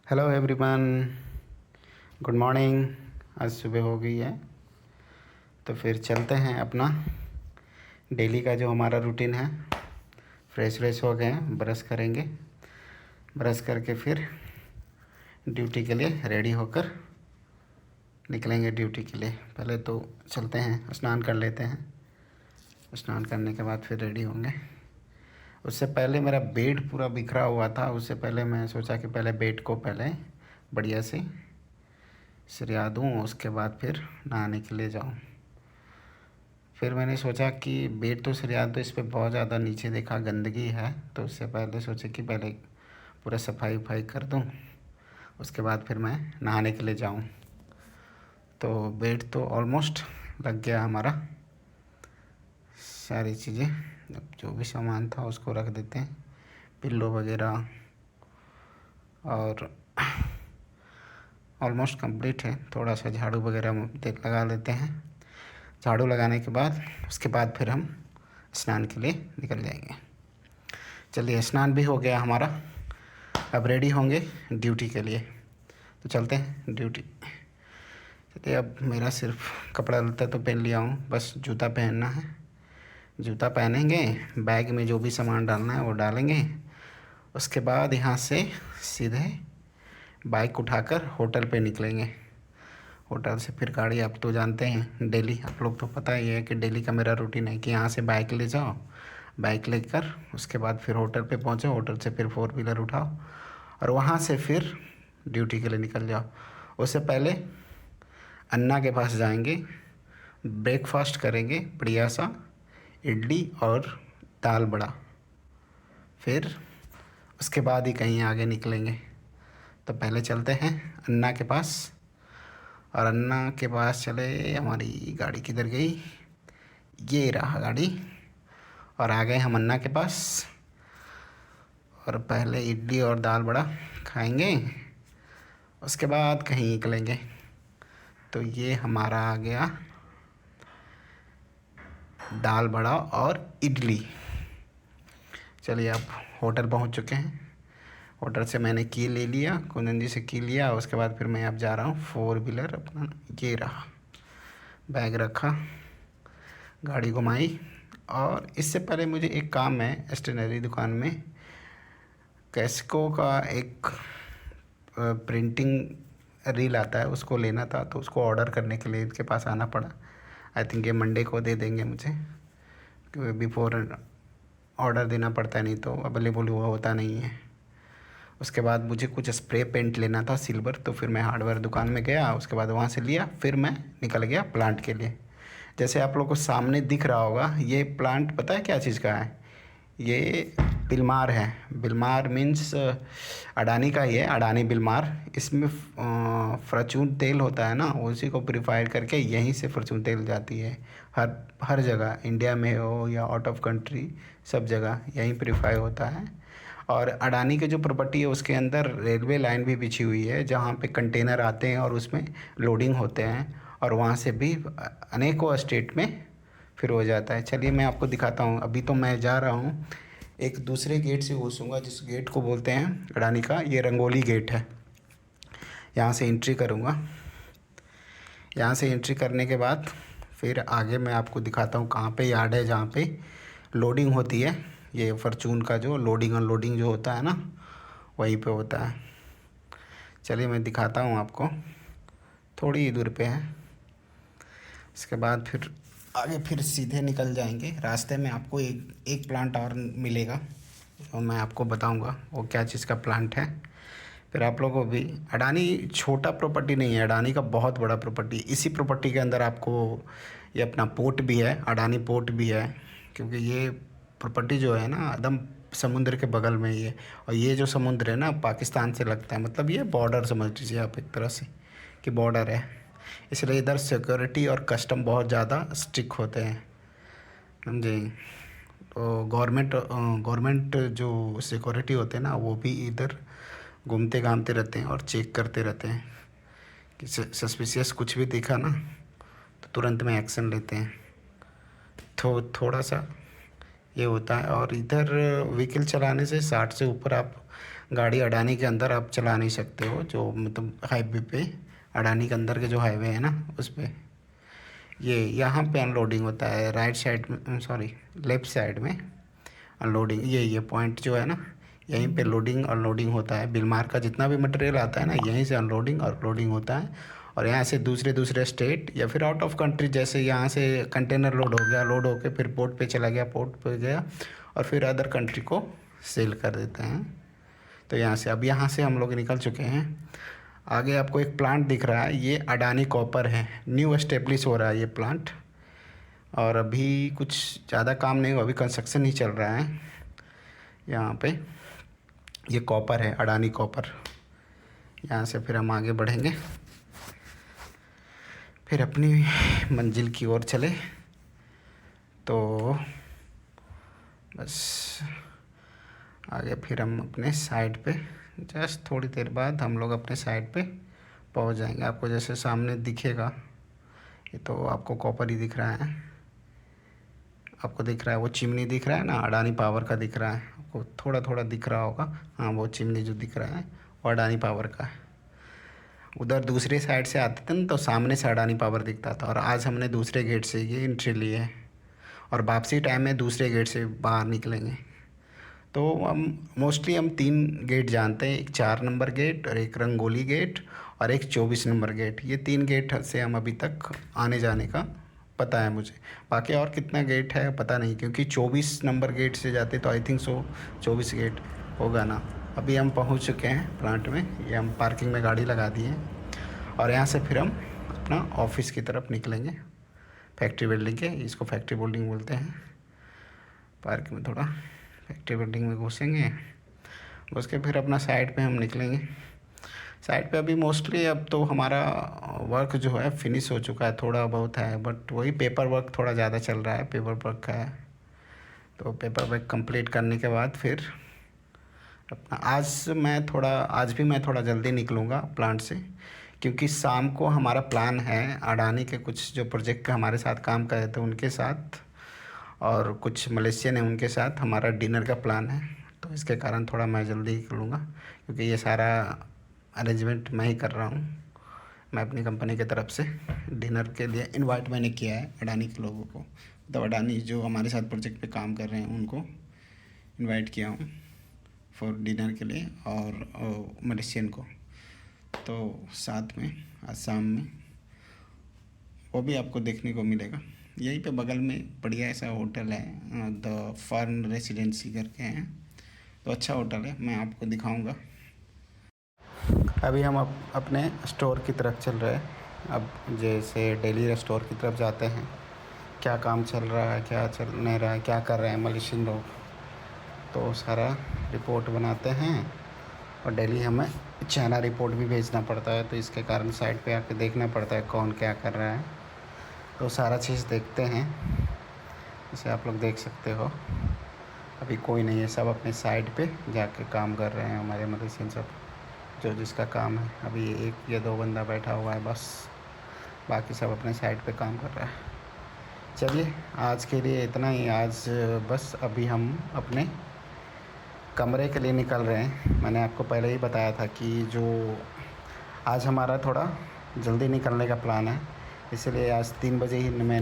Hello everyone, good morning. आज सुबह हो गई है तो फिर चलते हैं अपना डेली का जो हमारा रूटीन है। फ्रेश हो गए हैं, ब्रश करेंगे। ब्रश करके फिर ड्यूटी के लिए रेडी होकर निकलेंगे ड्यूटी के लिए। पहले तो चलते हैं, स्नान कर लेते हैं। स्नान करने के बाद फिर रेडी होंगे। उससे पहले मेरा बेड पूरा बिखरा हुआ था। उससे पहले मैं सोचा कि पहले बेड को पहले बढ़िया से सरिया दूँ, उसके बाद फिर नहाने के लिए जाऊँ। फिर मैंने सोचा कि बेड तो सरिया दो, इस पर बहुत ज़्यादा नीचे देखा गंदगी है, तो उससे पहले सोचे कि पहले पूरा सफाई वफाई कर दूँ, उसके बाद फिर मैं नहाने के लिए जाऊँ। तो बेड तो ऑलमोस्ट लग गया हमारा। सारी चीज़ें, जो भी सामान था उसको रख देते हैं, पिल्लो वगैरह, और ऑलमोस्ट कंप्लीट है। थोड़ा सा झाड़ू वगैरह लगा लेते हैं। झाड़ू लगाने के बाद उसके बाद फिर हम स्नान के लिए निकल जाएंगे। चलिए, स्नान भी हो गया हमारा, अब रेडी होंगे ड्यूटी के लिए। तो चलते हैं ड्यूटी। चलिए, अब मेरा सिर्फ कपड़ा लत्ता तो पहन लिया हूँ, बस जूता पहनना है। जूता पहनेंगे, बैग में जो भी सामान डालना है वो डालेंगे। उसके बाद यहाँ से सीधे बाइक उठाकर होटल पे निकलेंगे। होटल से फिर गाड़ी, आप तो जानते हैं डेली, आप लोग तो पता ही है कि डेली का मेरा रूटीन है कि यहाँ से बाइक ले जाओ, बाइक लेकर उसके बाद फिर होटल पे पहुँचो, होटल से फिर 4 व्हीलर उठाओ और वहाँ से फिर ड्यूटी के लिए निकल जाओ। उससे पहले अन्ना के पास जाएंगे, ब्रेकफास्ट करेंगे बढ़िया सा, इडली और दाल बड़ा। फिर उसके बाद ही कहीं आगे निकलेंगे। तो पहले चलते हैं अन्ना के पास, और अन्ना के पास चले। हमारी गाड़ी किधर गई? ये रहा गाड़ी। और आ गए हम अन्ना के पास, और पहले इडली और दाल बड़ा खाएंगे, उसके बाद कहीं निकलेंगे। तो ये हमारा आ गया दाल बड़ा और इडली। चलिए, अब होटल पहुंच चुके हैं। होटल से मैंने की ले लिया, कुंदन जी से की लिया। उसके बाद फिर मैं अब जा रहा हूँ 4 व्हीलर अपना। ये रहा, बैग रखा, गाड़ी घुमाई। और इससे पहले मुझे एक काम है स्टेशनरी दुकान में, कैस्को का एक प्रिंटिंग रील आता है, उसको लेना था। तो उसको ऑर्डर करने के लिए इनके पास आना पड़ा। आई थिंक ये मंडे को दे देंगे मुझे, क्योंकि बिफोर ऑर्डर देना पड़ता है, नहीं तो अवेलेबल हुआ होता नहीं है। उसके बाद मुझे कुछ स्प्रे पेंट लेना था सिल्वर, तो फिर मैं हार्डवेयर दुकान में गया, उसके बाद वहाँ से लिया। फिर मैं निकल गया प्लांट के लिए। जैसे आप लोगों को सामने दिख रहा होगा, ये प्लांट पता है क्या चीज़ का है? ये बिलमार है। बिलमार मीन्स अडानी का ही है, अडानी बिलमार। इसमें फॉर्चून तेल होता है ना, उसी को प्रीफायर करके यहीं से फॉर्चून तेल जाती है। हर हर जगह, इंडिया में हो या आउट ऑफ कंट्री, सब जगह यहीं प्रीफाई होता है। और अडानी की जो प्रॉपर्टी है उसके अंदर रेलवे लाइन भी बिछी हुई है, जहाँ पे कंटेनर आते हैं और उसमें लोडिंग होते हैं, और वहाँ से भी अनेकों स्टेट में फिर हो जाता है। चलिए, मैं आपको दिखाता हूँ। अभी तो मैं जा रहा हूँ, एक दूसरे गेट से घुसूँगा, जिस गेट को बोलते हैं अडानी का, ये रंगोली गेट है। यहाँ से एंट्री करूँगा। यहाँ से एंट्री करने के बाद फिर आगे मैं आपको दिखाता हूँ कहाँ पे यार्ड है, जहाँ पे लोडिंग होती है। ये फॉर्चून का जो लोडिंग अनलोडिंग जो होता है ना, वहीं पे होता है। चलिए, मैं दिखाता हूँ आपको, थोड़ी ही दूर पे है। इसके बाद फिर आगे फिर सीधे निकल जाएंगे। रास्ते में आपको एक प्लांट और मिलेगा, और मैं आपको बताऊंगा वो क्या चीज़ का प्लांट है। फिर आप लोगों को भी, अडानी छोटा प्रॉपर्टी नहीं है, अडानी का बहुत बड़ा प्रॉपर्टी। इसी प्रॉपर्टी के अंदर आपको ये अपना पोर्ट भी है, अडानी पोर्ट भी है, क्योंकि ये प्रॉपर्टी जो है ना एकदम समुद्र के बगल में ही है। और ये जो समुद्र है ना पाकिस्तान से लगता है, मतलब ये बॉर्डर समझ लीजिए आप एक तरह से कि बॉर्डर है। इसलिए इधर सिक्योरिटी और कस्टम बहुत ज़्यादा स्ट्रिक्ट होते हैं, समझे। तो गवर्नमेंट जो सिक्योरिटी होते हैं ना, वो भी इधर घूमते घामते रहते हैं और चेक करते रहते हैं कि सस्पिशियस कुछ भी दिखा ना तो तुरंत में एक्शन लेते हैं। तो थोड़ा सा ये होता है। और इधर व्हीकल चलाने से 60 से ऊपर आप गाड़ी अडानी के अंदर आप चला नहीं सकते हो, जो मतलब हाईवे पे अडानी के अंदर के जो हाईवे है ना उस पे। ये यहाँ पे अनलोडिंग होता है, राइट साइड में, सॉरी लेफ़्ट साइड में अनलोडिंग। ये पॉइंट जो है ना, यहीं पे लोडिंग अनलोडिंग होता है। बिलमार का जितना भी मटेरियल आता है ना, यहीं से अनलोडिंग और लोडिंग होता है। और यहाँ से दूसरे दूसरे स्टेट या फिर आउट ऑफ कंट्री, जैसे यहाँ से कंटेनर लोड हो गया, लोड होके फिर पोर्ट पे चला गया, पोर्ट पे गया और फिर अदर कंट्री को सेल कर देते हैं। तो यहाँ से, अब यहाँ से हम लोग निकल चुके हैं। आगे आपको एक प्लांट दिख रहा है, ये अडानी कॉपर है, न्यू एस्टेब्लिश हो रहा है ये प्लांट। और अभी कुछ ज़्यादा काम नहीं हुआ, अभी कंस्ट्रक्शन ही चल रहा है यहाँ पे। ये कॉपर है, अडानी कॉपर। यहाँ से फिर हम आगे बढ़ेंगे, फिर अपनी मंजिल की ओर चले। तो बस आगे फिर हम अपने साइड पे, जस्ट थोड़ी देर बाद हम लोग अपने साइड पे पहुंच जाएंगे। आपको जैसे सामने दिखेगा, ये तो आपको कॉपर ही दिख रहा है। आपको दिख रहा है वो चिमनी दिख रहा है ना, अडानी पावर का दिख रहा है आपको, थोड़ा थोड़ा दिख रहा होगा। हाँ, वो चिमनी जो दिख रहा है वो अडानी पावर का है। उधर दूसरे साइड से आते थे ना तो सामने से अडानी पावर दिखता था, और आज हमने दूसरे गेट से ये एंट्री ली है और वापसी टाइम में दूसरे गेट से बाहर निकलेंगे। तो हम मोस्टली हम 3 गेट जानते हैं, एक 4 नंबर गेट और एक रंगोली गेट और एक 24 नंबर गेट। ये 3 गेट से हम अभी तक आने जाने का पता है मुझे। बाकी और कितना गेट है पता नहीं, क्योंकि 24 नंबर गेट से जाते तो आई थिंक सो 24 गेट होगा ना। अभी हम पहुंच चुके हैं प्लांट में, ये हम पार्किंग में गाड़ी लगा दी है और यहाँ से फिर हम अपना ऑफिस की तरफ निकलेंगे। फैक्ट्री बिल्डिंग के, इसको फैक्ट्री बिल्डिंग बोलते हैं। पार्क में थोड़ा फैक्ट्री बिल्डिंग में घुसेंगे, घुस के फिर अपना साइड पे हम निकलेंगे। साइड पे अभी मोस्टली अब तो हमारा वर्क जो है फिनिश हो चुका है, थोड़ा बहुत है बट वही पेपर वर्क थोड़ा ज़्यादा चल रहा है, पेपर वर्क का है। तो पेपर वर्क कंप्लीट करने के बाद फिर अपना आज भी मैं थोड़ा जल्दी निकलूँगा प्लांट से, क्योंकि शाम को हमारा प्लान है अडानी के कुछ जो प्रोजेक्ट का हमारे साथ काम कर रहे थे उनके साथ और कुछ मलेशियन है उनके साथ हमारा डिनर का प्लान है। तो इसके कारण थोड़ा मैं जल्दी निकलूँगा, क्योंकि ये सारा अरेंजमेंट मैं ही कर रहा हूँ। मैं अपनी कंपनी की तरफ से डिनर के लिए इनवाइट मैंने किया है अडानी के लोगों को, तो अडानी जो हमारे साथ प्रोजेक्ट पे काम कर रहे हैं उनको इनवाइट किया हूँ फॉर डिनर के लिए, और मलेशियन को। तो साथ में आज शाम में वो भी आपको देखने को मिलेगा। यहीं पे बगल में बढ़िया ऐसा होटल है, द फर्न रेसिडेंसी करके हैं, तो अच्छा होटल है, मैं आपको दिखाऊंगा। अभी हम अपने स्टोर की तरफ चल रहे हैं। अब जैसे डेली स्टोर की तरफ जाते हैं, क्या काम चल रहा है, क्या चल नहीं रहा है, क्या कर रहे हैं मलेशियन लोग, तो सारा रिपोर्ट बनाते हैं। और डेली हमें चाइना रिपोर्ट भी भेजना पड़ता है, तो इसके कारण साइट पे आके देखना पड़ता है कौन क्या कर रहा है। तो सारा चीज़ देखते हैं, जैसे आप लोग देख सकते हो। अभी कोई नहीं है, सब अपने साइड पे जाके काम कर रहे हैं हमारे मलेशियन सब, जो जिसका काम है। अभी 1 या 2 बंदा बैठा हुआ है बस, बाकी सब अपने साइड पे काम कर रहा है। चलिए आज के लिए इतना ही। आज बस अभी हम अपने कमरे के लिए निकल रहे हैं। मैंने आपको पहले ही बताया था कि जो आज हमारा थोड़ा जल्दी निकलने का प्लान है, इसलिए आज 3 बजे ही मैं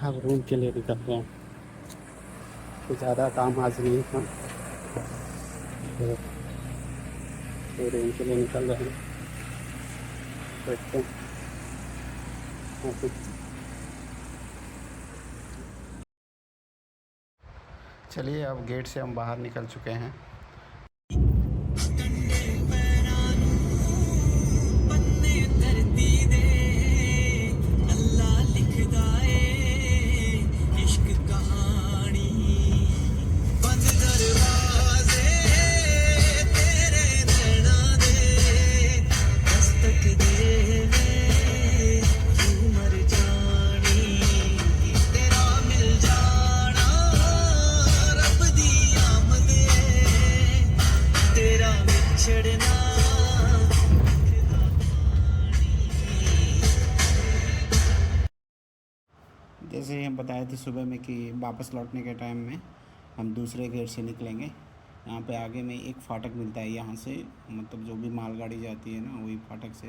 अब रूम के लिए निकल रहे हैं। तो ज़्यादा काम आज नहीं था, तो रूम के लिए निकल रहे हैं। देखते हैं। चलिए अब गेट से हम बाहर निकल चुके हैं। थी सुबह में कि वापस लौटने के टाइम में हम दूसरे गेट से निकलेंगे। यहाँ पे आगे में एक फाटक मिलता है, यहाँ से मतलब जो भी मालगाड़ी जाती है ना वही फाटक से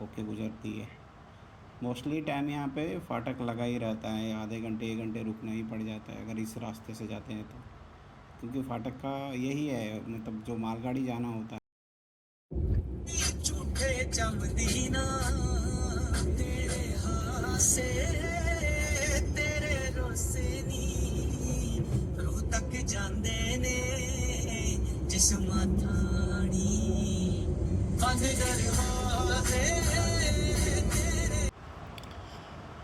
होके गुजरती है। मोस्टली टाइम यहाँ पे फाटक लगा ही रहता है, आधे घंटे 1 घंटे रुकना ही पड़ जाता है अगर इस रास्ते से जाते हैं तो, क्योंकि फाटक का यही है मतलब जो मालगाड़ी जाना होता है।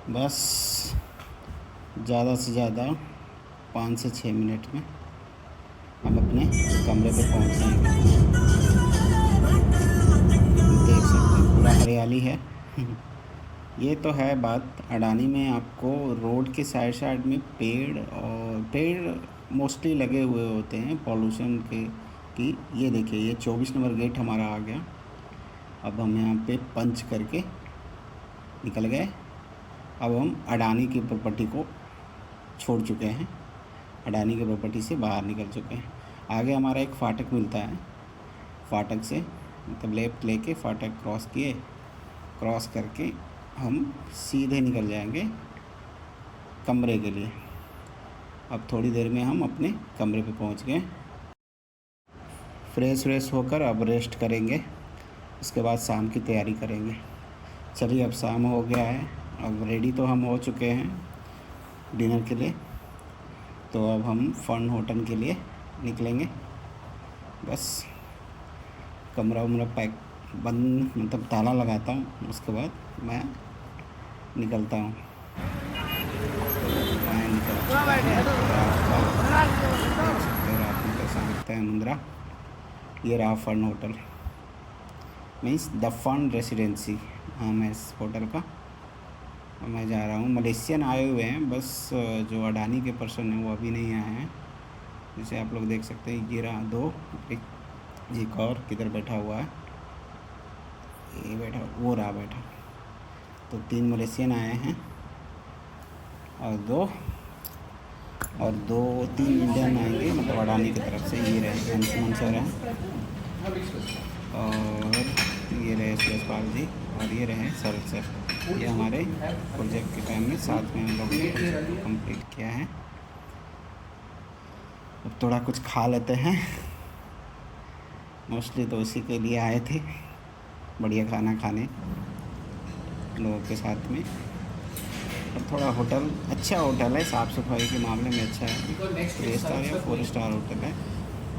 बस ज़्यादा से ज़्यादा 5 से 6 मिनट में हम अपने कमरे पे पहुंच जाएंगे। देख सकते हैं पूरा हरियाली है। ये तो है बात, अडानी में आपको रोड के साइड साइड में पेड़ मोस्टली लगे हुए होते हैं पॉल्यूशन के की। ये देखिए ये 24 नंबर गेट हमारा आ गया। अब हम यहाँ पे पंच करके निकल गए। अब हम अडानी की प्रॉपर्टी को छोड़ चुके हैं, अडानी की प्रॉपर्टी से बाहर निकल चुके हैं। आगे हमारा एक फाटक मिलता है, फाटक से मतलब लेफ्ट लेके फाटक क्रॉस करके हम सीधे निकल जाएंगे कमरे के लिए। अब थोड़ी देर में हम अपने कमरे पे पहुंच गए। फ्रेश होकर अब रेस्ट करेंगे, उसके बाद शाम की तैयारी करेंगे। चलिए अब शाम हो गया है, अब रेडी तो हम हो चुके हैं डिनर के लिए। तो अब हम फन होटल के लिए निकलेंगे। बस कमरा उमरा पैक बंद मतलब ताला लगाता हूँ, उसके बाद मैं निकलता हूँ। मैं निकलता है मुंद्रा। ये रहा fun hotel, means the fun residency नाम है इस होटल का। मैं जा रहा हूँ। मलेशियन आए हुए हैं, बस जो अडानी के पर्सन हैं वो अभी नहीं आए हैं। जैसे आप लोग देख सकते हैं, ये रहा 2, एक और किधर बैठा हुआ है, ये बैठा, वो रहा बैठा। तो 3 मलेशियन आए हैं और 3 इंडियन आएंगे मतलब अडानी की तरफ से। ये रहे अंशुमन सर हैं और ये रहे सुरेशपाल जी और ये रहे शरद सर। ये हमारे प्रोजेक्ट के टाइम में साथ में हम लोग ने कंप्लीट किया है। अब थोड़ा कुछ खा लेते हैं, मोस्टली तो इसी के लिए आए थे, बढ़िया खाना खाने लोगों के साथ में। और थोड़ा होटल अच्छा होटल है, साफ़ सफाई के मामले में अच्छा है, 3 स्टार या 4 स्टार होटल है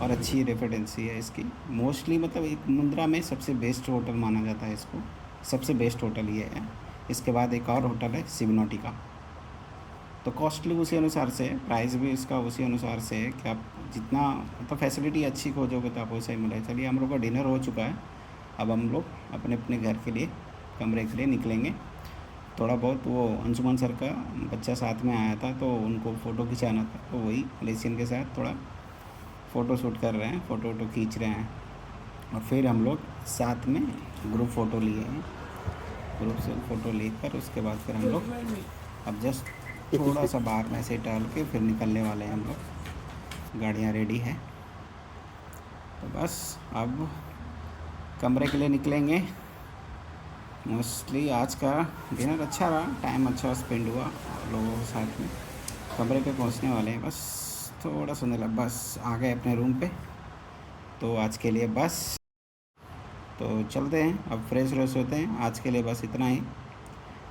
और अच्छी रेफिडेंसी है इसकी। मोस्टली मतलब एक मुंद्रा में सबसे बेस्ट होटल माना जाता है इसको, सबसे बेस्ट होटल ये है। इसके बाद एक और होटल है सिग्नोटिका। तो कॉस्टली उसी अनुसार से है, प्राइस भी इसका उसी अनुसार से है कि आप जितना मतलब फैसिलिटी अच्छी खोजोगे तो आपको सही मिलेगा। चलिए हम लोग का डिनर हो चुका है, अब हम लोग अपने अपने घर के लिए कमरे के लिए निकलेंगे। थोड़ा बहुत वो अंशुमन सर का बच्चा साथ में आया था तो उनको फ़ोटो खिंचाना था, तो वही मलेशियन के साथ थोड़ा फ़ोटो शूट कर रहे हैं, फ़ोटो वोटो खींच रहे हैं। और फिर हम लोग साथ में ग्रुप फ़ोटो लिए हैं, ग्रुप से फ़ोटो लेकर उसके बाद फिर हम लोग अब जस्ट थोड़ा सा बाहर में से टहल के फिर निकलने वाले हैं हम लोग। गाड़ियाँ रेडी है, तो बस अब कमरे के लिए निकलेंगे। मोस्टली आज का डिनर अच्छा रहा, टाइम अच्छा स्पेंड हुआ लोगों के साथ में। कमरे पे पहुंचने वाले हैं, बस थोड़ा सा लगा, बस आ गए अपने रूम पे। तो आज के लिए बस, तो चलते हैं अब, फ्रेश होते हैं। आज के लिए बस इतना ही,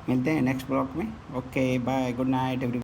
मिलते हैं नेक्स्ट ब्लॉग में। Okay bye, good night every.